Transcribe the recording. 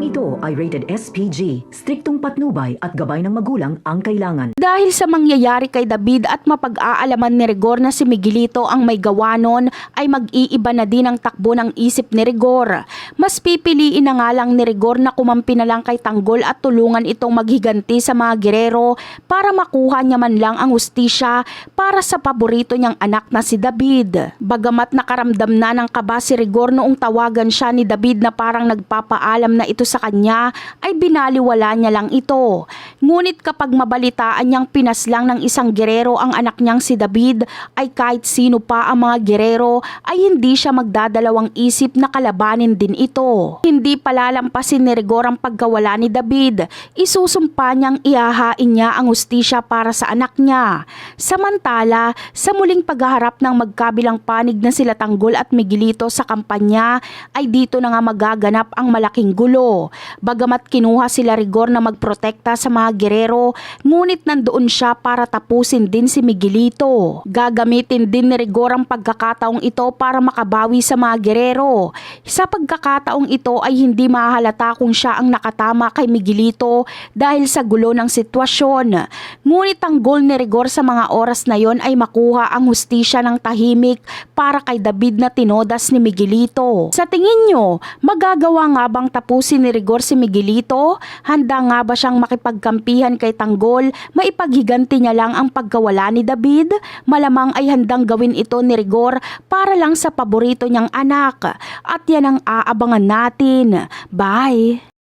ito ay rated SPG. Striktong patnubay at gabay ng magulang ang kailangan. Dahil sa mangyayari kay David at mapag-aalaman ni Rigor na si Miguelito ang may gawa nun, ay mag-iiba na din ang takbo ng isip ni Rigor. Mas pipiliin na nga lang ni Rigor na kumampi na lang kay Tanggol at tulungan itong maghiganti sa mga gerero para makuha niya man lang ang hustisya para sa paborito niyang anak na si David. Bagamat nakaramdam na ng kaba si Rigor noong tawagan siya ni David na parang nagpapaalam na ito sa kanya, ay binaliwala niya lang ito. Ngunit kapag mabalitaan niyang pinaslang ng isang gerero ang anak niyang si David, ay kahit sino pa ang mga gerero ay hindi siya magdadalawang isip na kalabanin din ito. Hindi palalampasin ni Rigor ang pagkawala ni David. Isusumpa niyang ihahain niya ang hustisya para sa anak niya. Samantala, sa muling paghaharap ng magkabilang panig na sila Tanggol at Miguelito sa kampanya, ay dito na nga magaganap ang malaking gulo. Bagamat kinuha sila Rigor na magprotekta sa mga gerero, ngunit nandoon siya para tapusin din si Miguelito. Gagamitin din ni Rigor ang pagkakataong ito para makabawi sa mga gerero. Sa pagkakataong ito ay hindi mahalata kung siya ang nakatama kay Miguelito dahil sa gulo ng sitwasyon. Ngunit ang goal ni Rigor sa mga oras na yon ay makuha ang hustisya ng tahimik para kay David na tinodas ni Miguelito. Sa tingin nyo, magagawa nga bang tapusin ni Rigor si Miguelito? Handa nga ba siyang makipagkampihan kay Tanggol? Maipaghiganti niya lang ang pagkawala ni David? Malamang ay handang gawin ito ni Rigor para lang sa paborito niyang anak. At yan ang aabangan natin. Bye!